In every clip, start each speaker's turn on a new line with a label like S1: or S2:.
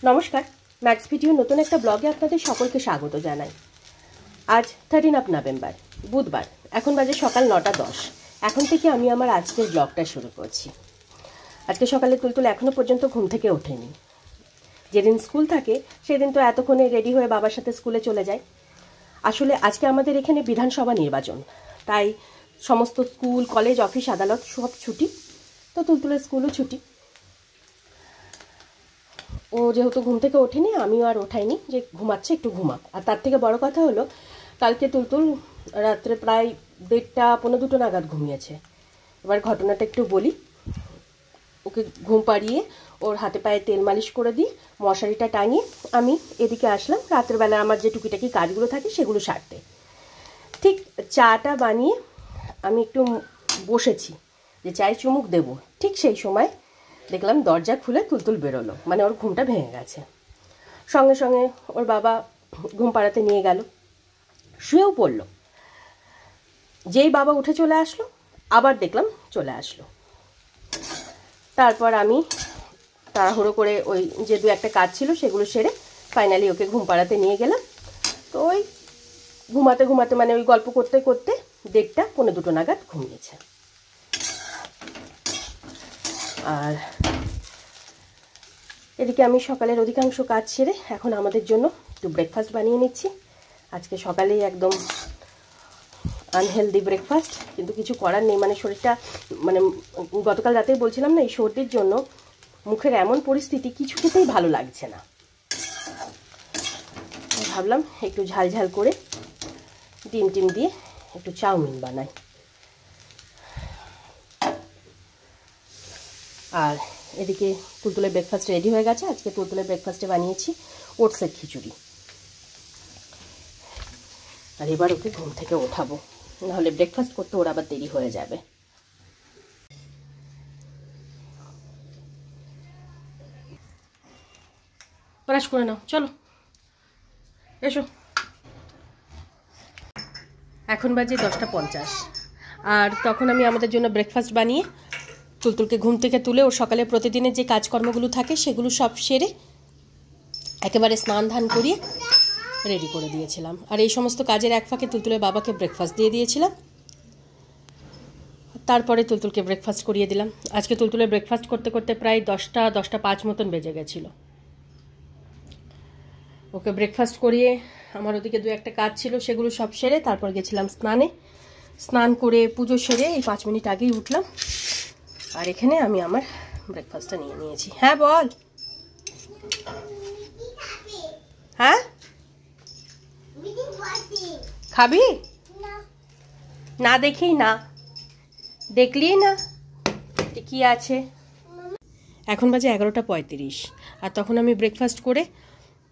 S1: নমস্কার, max video নতুন একটা ব্লগে আপনাদের সকলকে স্বাগত জানাই। আজ 13 নভেম্বর বুধবার, এখন বাজে সকাল 9:10। এখন থেকে আমি আমার আজকের ব্লগটা শুরু করছি। আজকে সকালে তুলতুল এখনও পর্যন্ত ঘুম থেকে ওঠেনি। যেদিন স্কুল থাকে সেদিন তো এতক্ষণে রেডি হয়ে বাবার সাথে স্কুলে চলে যায়। আসলে আজকে আমাদের এখানে বিধানসভা নির্বাচন, তাই সমস্ত স্কুল, কলেজ, অফিস, আদালত সব ছুটি, তো তুলতুলের স্কুলও ছুটি। ও যেহেতু ঘুম থেকে ওঠেনি, আমিও আর ওঠাইনি, যে ঘুমাচ্ছে একটু ঘুমাক। আর তার থেকে বড় কথা হলো, কালকে তুলতুল রাত্রে প্রায় 1:30-2 নাগাদ ঘুমিয়েছে। এবার ঘটনাটা একটু বলি। ওকে ঘুম পাড়িয়ে ওর হাতে পায়ে তেল মালিশ করে দিয়ে মশারিটা টাঙিয়ে আমি এদিকে আসলাম রাত্রেবেলা আমার যে টুকিটাকি কাজগুলো থাকে সেগুলো সারতে। ঠিক চাটা বানিয়ে আমি একটু বসেছি যে চায়ে চুমুক দেবো, ঠিক সেই সময় দেখলাম দরজা খুলে তুলতুল বেরোলো, মানে ওর ঘুমটা ভেঙে গেছে। সঙ্গে সঙ্গে ওর বাবা ঘুম পাড়াতে নিয়ে গেল, শুয়েও পড়লো। যেই বাবা উঠে চলে আসলো, আবার দেখলাম চলে আসলো। তারপর আমি তাড়াহুড়ো করে ওই যে 2-1 কাজ ছিল সেগুলো সেরে ফাইনালি ওকে ঘুম পাড়াতে নিয়ে গেলাম। তো ওই ঘুমাতে ঘুমাতে, মানে ওই গল্প করতে করতে 1:30-2 নাগাদ ঘুমিয়েছে। আর এদিকে আমি সকালের অধিকাংশ কাজ সেরে এখন আমাদের জন্য একটু ব্রেকফাস্ট বানিয়ে নিচ্ছি। আজকে সকালেই একদম আনহেলদি ব্রেকফাস্ট, কিন্তু কিছু করার নেই। মানে শরীরটা, মানে গতকাল রাতেই বলছিলাম না, এই সর্দির জন্য মুখের এমন পরিস্থিতি, কিছু খেতেই ভালো লাগছে না। ভাবলাম একটু ঝাল ঝাল করে ডিম দিয়ে একটু চাউমিন বানাই। আর এদিকে তুলতুলের ব্রেকফাস্ট রেডি হয়ে গেছে। আজকে তুলতুলের ব্রেকফাস্টে বানিয়েছি ওটসের খিচুড়ি। আর এবার ওকে ঘুম থেকে ওঠাবো, নাহলে ব্রেকফাস্ট করতে ওর আবার দেরি হয়ে যাবে। ব্রাশ করে নাও, চলো এসো। এখন বাজে 10:50, আর তখন আমি আমাদের জন্য ব্রেকফাস্ট বানিয়ে তুলতুলকে ঘুম থেকে তুলে ওর সকালে প্রতিদিনের যে কাজকর্মগুলো থাকে সেগুলো সব সেরে একেবারে স্নান ধান করিয়ে রেডি করে দিয়েছিলাম। আর এই সমস্ত কাজের এক ফাঁকে তুলতুলের বাবাকে ব্রেকফাস্ট দিয়ে দিয়েছিলাম। তারপরে তুলতুলকে ব্রেকফাস্ট করিয়ে দিলাম। আজকে তুলতুলের ব্রেকফাস্ট করতে করতে প্রায় 10:05 মতন বেজে গেছিলো। ওকে ব্রেকফাস্ট করিয়ে আমার ওদিকে 2-1 কাজ ছিল সেগুলো সব সেরে তারপর গেছিলাম স্নানে। স্নান করে পুজো সেরে এই 5 মিনিট আগেই উঠলাম। আর এখানে আমি আমার ব্রেকফাস্টটা নিয়ে নিয়েছি। হ্যাঁ বল। হ্যাঁ খাবি না? দেখেই না, দেখলি না কি আছে। এখন বাজে 11:35, আর তখন আমি ব্রেকফাস্ট করে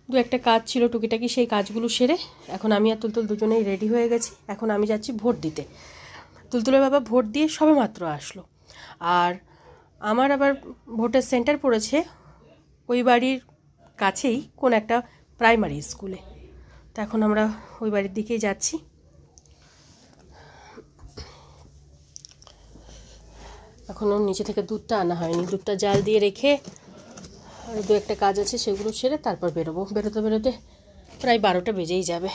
S1: 2-1 কাজ ছিল টুকিটাকি, সেই কাজগুলো সেরে এখন আমি আর তুলতুল দুজনেই রেডি হয়ে গেছি। এখন আমি যাচ্ছি ভোট দিতে। তুলতুলের বাবা ভোট দিয়ে সবে মাত্র আসলো। আর আমার আবার ভোটের সেন্টার পড়েছে ওই বাড়ির কাছেই কোন একটা প্রাইমারি স্কুলে। তো এখন আমরা ওই বাড়ির দিকেই যাচ্ছি। এখনও নিচে থেকে দুধটা আনা হয়নি, দুধটা জাল দিয়ে রেখে আর 2-1 কাজ আছে সেগুলো সেরে তারপর বেরোবো। বেরোতে বেরোতে প্রায় 12টা বেজেই যাবে।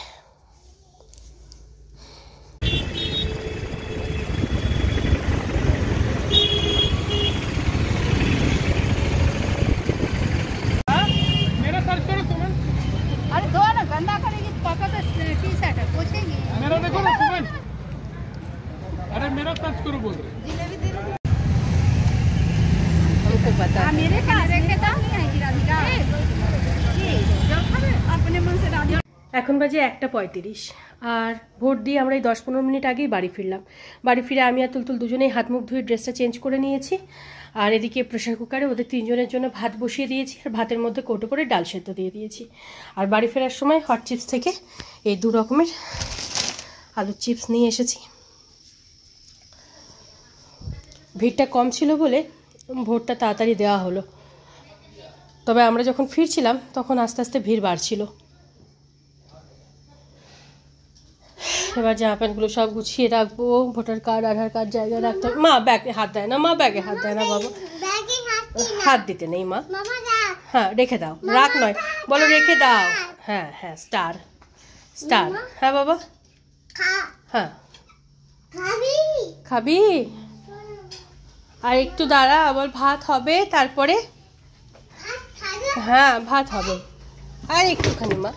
S2: मेरा सर्च करो बोल रहे
S1: हमको पता है।
S3: मेरे अपने मन से
S1: এখন বাজে 1:35, আর ভোট দিয়ে আমরা এই 10-15 মিনিট আগেই বাড়ি ফিরলাম। বাড়ি ফিরে আমি আর তুলতুল দুজনেই হাত মুখ ধুয়ে ড্রেসটা চেঞ্জ করে নিয়েছি। আর এদিকে প্রেশার কুকারে ওদের 3 জনের জন্য ভাত বসিয়ে দিয়েছি, আর ভাতের মধ্যে কৌটো করে ডাল সেদ্ধ দিয়ে দিয়েছি। আর বাড়ি ফেরার সময় হট চিপস থেকে এই 2 রকমের আলুর চিপস নিয়ে এসেছি। ভিড়টা কম ছিল বলে ভোটটা তাড়াতাড়ি দেওয়া হলো, তবে আমরা যখন ফিরছিলাম তখন আস্তে আস্তে ভিড় বাড়ছিল। এবার জামা প্যান্টগুলো সব গুছিয়ে রাখবো, ভোটার কার্ড, আধার কার্ড জায়গায় রাখতে হবে। মা ব্যাগে হাত দেয় না, মা ব্যাগে হাত দেয় না বাবা, হাত দিতে নেই মা। হ্যাঁ রেখে দাও, রাখ নয়, বলো রেখে দাও। হ্যাঁ হ্যাঁ, স্টার স্টার। হ্যাঁ বাবা, হ্যাঁ খাবি। আর একটু দাঁড়া, আবার ভাত হবে তারপরে। হ্যাঁ ভাত হবে, আর একটুখানি মা।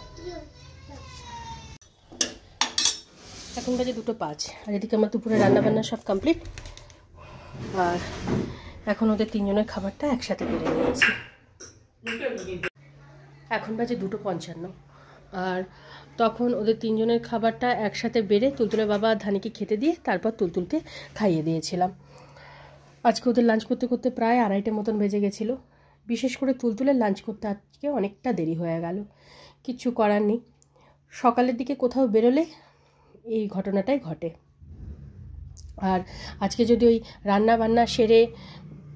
S1: এখন বাজে 2:05, আর এদিকে আমার দুপুরে রান্না বান্না সব কমপ্লিট। আর এখন ওদের 3 জনের খাবারটা একসাথে বেড়ে নিয়েছি। এখন বাজে 2:55, আর তখন ওদের 3 জনের খাবারটা একসাথে বেড়ে তুলতুলের বাবা আর ধানিকে খেতে দিয়ে তারপর তুলতুলকে খাইয়ে দিয়েছিলাম। আজকে ওদের লাঞ্চ করতে করতে প্রায় 2:30 মতন বেজে গেছিলো। বিশেষ করে তুলতুলের লাঞ্চ করতে আজকে অনেকটা দেরি হয়ে গেল, কিচ্ছু করার নেই। সকালের দিকে কোথাও বেরোলে এই ঘটনাটাই ঘটে। আর আজকে যদি ওই রান্না বান্না সেরে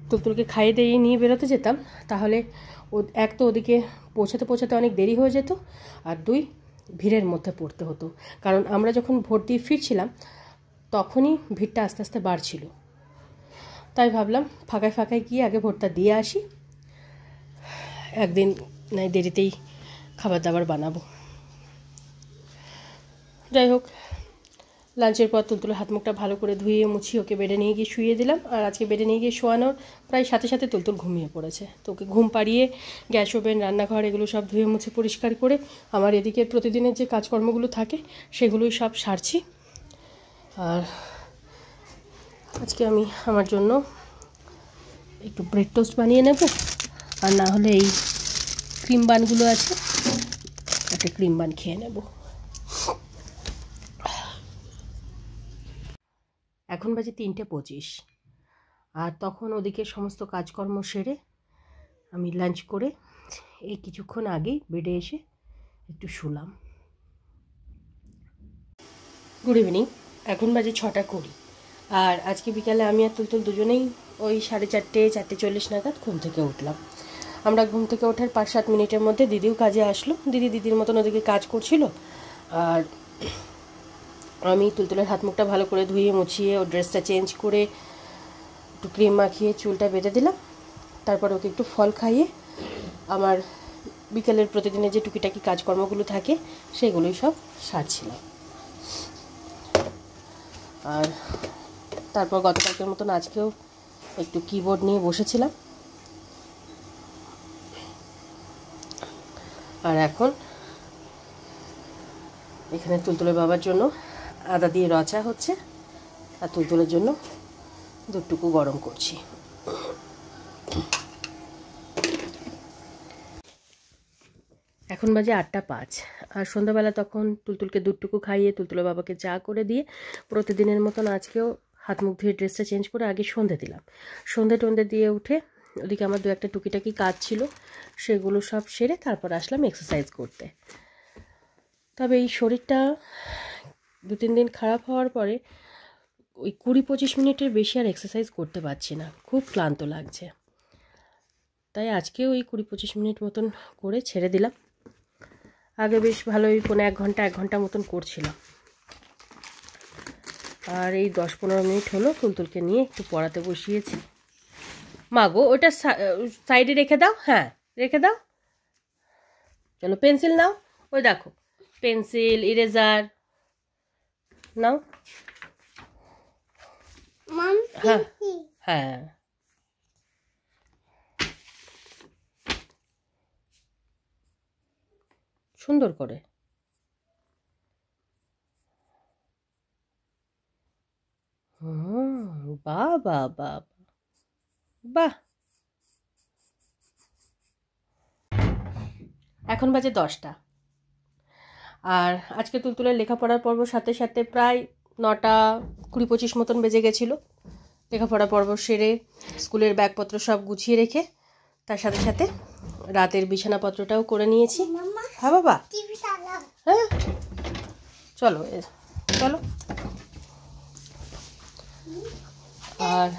S1: তুলতুলকে খাইয়ে দিয়ে নিয়ে বেরোতে যেতাম, তাহলে এক তো ওদিকে পৌঁছাতে পৌঁছাতে অনেক দেরি হয়ে যেত, আর 2 ভিড়ের মধ্যে পড়তে হতো। কারণ আমরা যখন ভোট দিয়ে ফিরছিলাম তখনই ভিড়টা আস্তে আস্তে বাড়ছিল। তাই ভাবলাম ফাঁকায় ফাঁকায় গিয়ে আগে ভোটটা দিয়ে আসি, একদিন নাই দেরিতেই খাবার দাবার বানাবো। যাই হোক, লাঞ্চের পর তুলতুলের হাত মুখটা ভালো করে ধুয়ে মুছিয়ে ওকে বেডে নিয়ে গিয়ে শুইয়ে দিলাম। আর আজকে বেডে নিয়ে গিয়ে শোয়ানোর প্রায় সাথে সাথে তুলতুল ঘুমিয়ে পড়েছে। তো ওকে ঘুম পাড়িয়ে গ্যাস ওভেন রান্নাঘর এগুলো সব ধুয়ে মুছে পরিষ্কার করে আমার এদিকে প্রতিদিনের যে কাজকর্মগুলো থাকে সেগুলোই সব সারছি। আর আজকে আমি আমার জন্য একটু ব্রেড টোস্ট বানিয়ে নেব, আর না হলে এই ক্রিম বানগুলো আছে, একটা ক্রিম বান খেয়ে নেব। এখন বাজে 3:25, আর তখন ওদিকে সমস্ত কাজকর্ম সেরে আমি লাঞ্চ করে এই কিছুক্ষণ আগেই বেডে এসে একটু শুলাম। গুড ইভিনিং, এখন বাজে 6:20, আর আজকে বিকালে আমি আর তুলতুল দুজনেই ওই 4:30 4:40 নাগাদ ঘুম থেকে উঠলাম। আমরা ঘুম থেকে ওঠার 5-7 মিনিটের মধ্যে দিদিও কাজে আসলো। দিদির মতন ওদিকে কাজ করছিল, আর আমি তুলতুলের হাত মুখটা ভালো করে ধুয়ে মুছিয়ে ওর ড্রেসটা চেঞ্জ করে একটু ক্রিম মাখিয়ে চুলটা বেঁধে দিলাম। তারপর ওকে একটু ফল খাইয়ে আমার বিকেলের প্রতিদিনের যে টুকিটাকি কাজকর্মগুলো থাকে সেগুলোই সব সারছিলাম। আর তারপর গতকালকের মতন আজকেও একটু কিবোর্ড নিয়ে বসেছিলাম। আর এখন এখানে তুলতুলের বাবার জন্য আদা দিয়ে রচা হচ্ছে, আর তুলতুলের জন্য দুধটুকু গরম করছি। এখন বাজে 8:05, আর সন্ধ্যাবেলা তখন তুলতুলকে দুধটুকু খাইয়ে তুলতুলের বাবাকে চা করে দিয়ে প্রতিদিনের মতন আজকেও হাত মুখ ধুয়ে ড্রেসটা চেঞ্জ করে আগে সন্ধে দিলাম। সন্ধে দিয়ে উঠে ওদিকে আমার 2-1টা টুকিটাকি কাজ ছিল, সেগুলো সব সেরে তারপর আসলাম এক্সারসাইজ করতে। তবে এই শরীরটা 2-3 দিন খারাপ হওয়ার পরে ওই 20-25 মিনিটের বেশি আর এক্সারসাইজ করতে পারছি না, খুব ক্লান্ত লাগছে। তাই আজকে ওই 20-25 মিনিট মতন করে ছেড়ে দিলাম। আগে বেশ ভালোই 1 ঘন্টা মতন করছিলাম। আর এই 10-15 মিনিট হলো তুলতুলকে নিয়ে একটু পড়াতে বসিয়েছি। মা গো, ওটা সাইডে রেখে দাও, হ্যাঁ রেখে দাও। চলো পেন্সিল নাও, ওই দেখো পেন্সিল ইরেজার নাও। হ্যাঁ হ্যাঁ, সুন্দর করে। বাহ বাহ বাহ বাহ। এখন বাজে 10টা, আর আজকে তুলতুলের লেখাপড়ার পর্ব সাথে সাথে প্রায় 9টা 20-25 মতন বেজে গেছিলো। লেখাপড়া পর্ব সেরে স্কুলের ব্যাগপত্র সব গুছিয়ে রেখে তার সাথে সাথে রাতের বিছানাপত্রটাও করে নিয়েছি। হ্যাঁ বাবা, হ্যাঁ চলো চলো। আর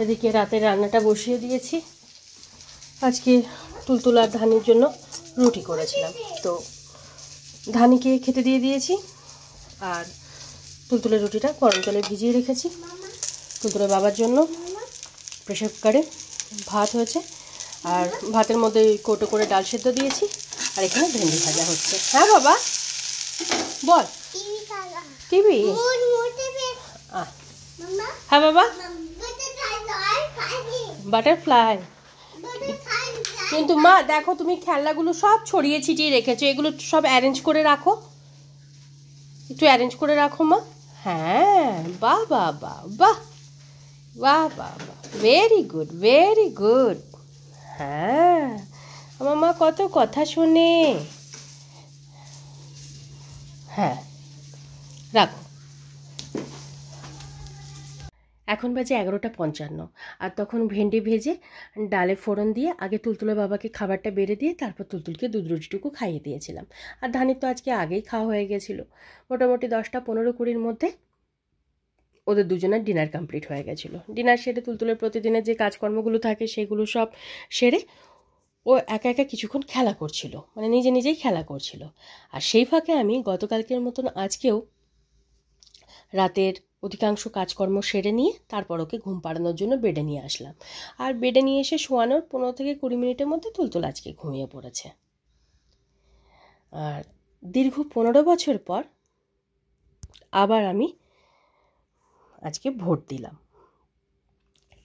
S1: এদিকে রাতের রান্নাটা বসিয়ে দিয়েছি। আজকে তুলতুল আর ধানির জন্য রুটি করেছিলাম, তো ধানিকে খেতে দিয়ে দিয়েছি। আর তুলতুলের রুটিটা গরম জলে ভিজিয়ে রেখেছি। তুলতুলের বাবার জন্য প্রেসার কুকারে ভাত হয়েছে, আর ভাতের মধ্যে কৌটো করে ডাল সেদ্ধ দিয়েছি, আর এখানে ভেন্ডি ভাজা হচ্ছে। হ্যাঁ বাবা বল। টিভি? হ্যাঁ বাবা। বাটারফ্লাই। কিন্তু মা দেখো, তুমি খেলনাগুলো সব ছড়িয়ে ছিটিয়ে রেখেছো, এগুলো সব অ্যারেঞ্জ করে রাখো, একটু অ্যারেঞ্জ করে রাখো মা। হ্যাঁ, বাহ বাহ বাহ বাহ বাহ বাহ বাহ, ভেরি গুড ভেরি গুড। হ্যাঁ, আমার মা কত কথা শোনে। হ্যাঁ, রাখো। এখন বাজে 11:55, আর তখন ভেন্ডি ভেজে ডালে ফোড়ন দিয়ে আগে তুলতুলে বাবাকে খাবারটা বেড়ে দিয়ে তারপর তুলতুলকে দুধ রুটিটুকু খাইয়ে দিয়েছিলাম। আর ধানির তো আজকে আগেই খাওয়া হয়ে গেছিলো, মোটামুটি 10টা 15-20-র মধ্যে ওদের দুজনের ডিনার কমপ্লিট হয়ে গেছিলো। ডিনার সেরে তুলতুলের প্রতিদিনের যে কাজকর্মগুলো থাকে সেগুলো সব সেরে ও একা একা কিছুক্ষণ খেলা করছিল, মানে নিজে নিজেই খেলা করছিল। আর সেই ফাঁকে আমি গতকালকের মতন আজকেও রাতের অধিকাংশ কাজকর্ম সেরে নিয়ে তারপর ওকে ঘুম পাড়ানোর জন্য বেডে নিয়ে আসলাম। আর বেডে নিয়ে এসে শোয়ানোর 15-20 মিনিটের মধ্যে তুলতুল আজকে ঘুমিয়ে পড়েছে। আর দীর্ঘ 15 বছর পর আবার আমি আজকে ভোট দিলাম।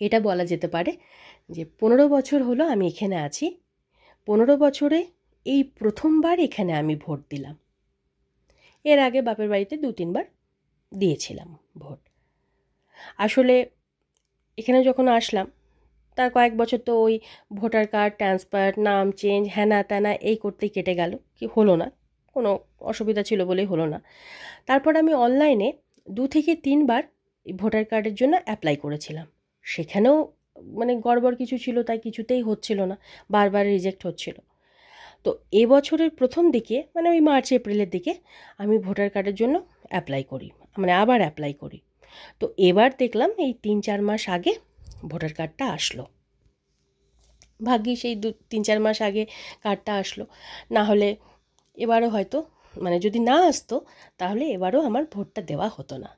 S1: এটা বলা যেতে পারে যে 15 বছর হলো আমি এখানে আছি, 15 বছরে এই প্রথমবার এখানে আমি ভোট দিলাম। এর আগে বাপের বাড়িতে 2-3 বার দিয়েছিলাম ভোট। আসলে এখানে যখন আসলাম তার কয়েক বছর তো ওই ভোটার কার্ড ট্রান্সফার, নাম চেঞ্জ, হ্যানা ত্যানা এই করতেই কেটে গেল, কি হলো না, কোনো অসুবিধা ছিল বলেই হলো না। তারপর আমি অনলাইনে 2-3 বার এই ভোটার কার্ডের জন্য অ্যাপ্লাই করেছিলাম, সেখানেও মানে গড়বড় কিছু ছিল, তাই কিছুতেই হচ্ছিল না, বারবার রিজেক্ট হচ্ছিল। তো এবছরের প্রথম দিকে মানে ওই মার্চ এপ্রিলের দিকে আমি ভোটার কার্ডের জন্য অ্যাপ্লাই করি, মানে আবার অ্যাপ্লাই করি। তো এবার দেখলাম এই 3-4 মাস আগে ভোটার কার্ডটা আসলো। ভাগ্যিস এই 3-4 মাস আগে কার্ডটা আসলো, না হলে এবারও হয়তো মানে যদি না আসতো তাহলে এবারও আমার ভোটটা দেওয়া হতো না।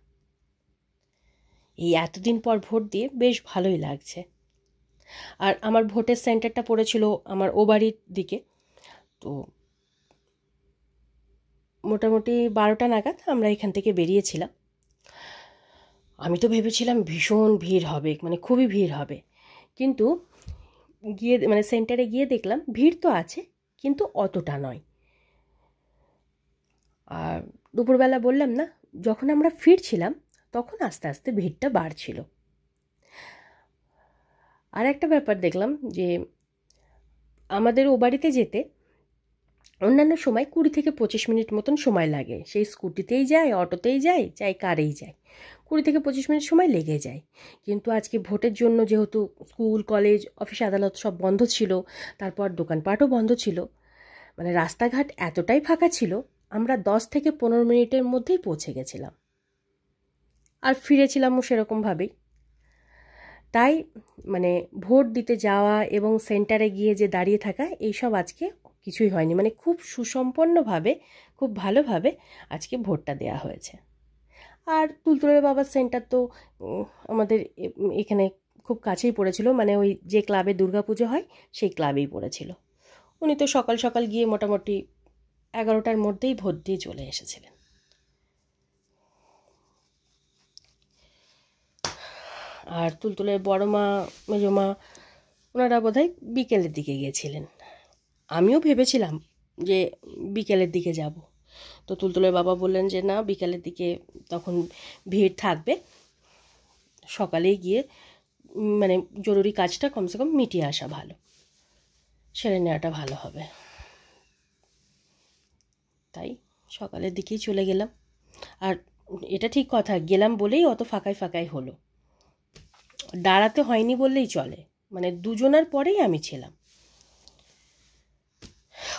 S1: এই এতদিন পর ভোট দিয়ে বেশ ভালোই লাগছে। আর আমার ভোটের সেন্টারটা পড়েছিল আমার ও বাড়ির দিকে, তো মোটামুটি 12টা নাগাদ আমরা এখান থেকে বেরিয়েছিলাম। আমি তো ভেবেছিলাম ভীষণ ভিড় হবে, মানে খুবই ভিড় হবে, কিন্তু গিয়ে মানে সেন্টারে গিয়ে দেখলাম ভিড় তো আছে কিন্তু অতটা নয়। আর দুপুরবেলা বললাম না, যখন আমরা ফিরছিলাম তখন আস্তে আস্তে ভিড়টা বাড়ছিল। আর একটা ব্যাপার দেখলাম যে আমাদের ও বাড়িতে যেতে অন্যান্য সময় 20-25 মিনিট মতন সময় লাগে, সেই স্কুটিতেই যায়, অটোতেই যায়, চাই কারেই যায়, 20-25 মিনিট সময় লেগে যায়। কিন্তু আজকে ভোটের জন্য যেহেতু স্কুল কলেজ অফিস আদালত সব বন্ধ ছিল, তারপর দোকানপাটও বন্ধ ছিল, মানে রাস্তাঘাট এতটাই ফাঁকা ছিল, আমরা 10-15 মিনিটের মধ্যেই পৌঁছে গেছিলাম। আর ফিরেছিলামও সেরকমভাবেই। তাই মানে ভোট দিতে যাওয়া এবং সেন্টারে গিয়ে যে দাঁড়িয়ে থাকা এইসব আজকে কিছুই হয়নি, মানে খুব সুসম্পন্নভাবে খুব ভালোভাবে আজকে ভোটটা দেয়া হয়েছে। আর তুলতুলের বাবার সেন্টার তো আমাদের এখানে খুব কাছেই পড়েছিল, মানে ওই যে ক্লাবে দুর্গাপুজো হয় সেই ক্লাবেই পড়েছিল। উনি তো সকাল সকাল গিয়ে মোটামুটি 11টার মধ্যেই ভোট দিয়ে চলে এসেছিলেন। আর তুলতুলের বড় মা মেজো মা ওনারা বোধহয় বিকেলের দিকে গিয়েছিলেন। আমিও ভেবেছিলাম যে বিকেলের দিকে যাব, তো তুলতুলের বাবা বললেন যে না, বিকেলের দিকে তখন ভিড় থাকবে, সকালেই গিয়ে মানে জরুরি কাজটা কমসে কম মিটিয়ে আসা ভালো, সেরে নেওয়াটা ভালো হবে। তাই সকালের দিকেই চলে গেলাম। আর এটা ঠিক কথা, গেলাম বলেই অত ফাঁকায় ফাঁকায় হলো, দাঁড়াতে হয়নি বললেই চলে, মানে দুজনার পরেই আমি ছিলাম,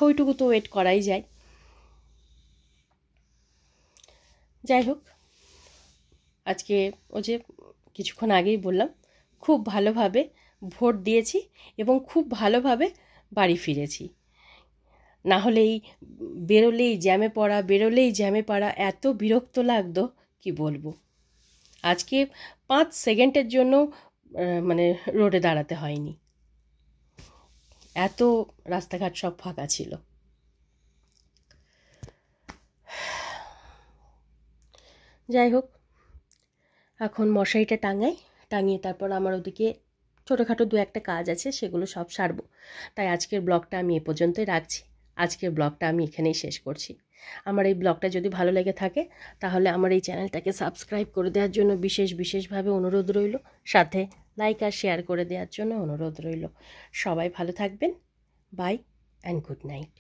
S1: ওইটুকু তো ওয়েট করাই যায়। যাই হোক, আজকে ও যে কিছুক্ষণ আগেই বললাম খুব ভালোভাবে ভোট দিয়েছি এবং খুব ভালোভাবে বাড়ি ফিরেছি। না হলে এই বেরোলেই জ্যামে পড়া এত বিরক্ত লাগতো কি বলবো। আজকে 5 সেকেন্ডের জন্য মানে রোডে দাঁড়াতে হয়নি। এত রাস্তাঘাট সব ফাঁকা ছিল। যাই হোক, এখন মশারিটা টাঙিয়ে তারপর আমার ওদিকে ছোটোখাটো দু একটা কাজ আছে, সেগুলো সব সারবো। তাই আজকের ব্লগটা আমি এ পর্যন্তই রাখছি। আজকের ব্লগটা আমি এখানেই শেষ করছি। আমার এই ব্লগটা যদি ভালো লেগে থাকে তাহলে আমার এই চ্যানেলটাকে সাবস্ক্রাইব করে দেওয়ার জন্য বিশেষভাবে অনুরোধ রইল, সাথে লাইক আর শেয়ার করে দেওয়ার জন্য অনুরোধ রইল। সবাই ভালো থাকবেন। Bye and good night.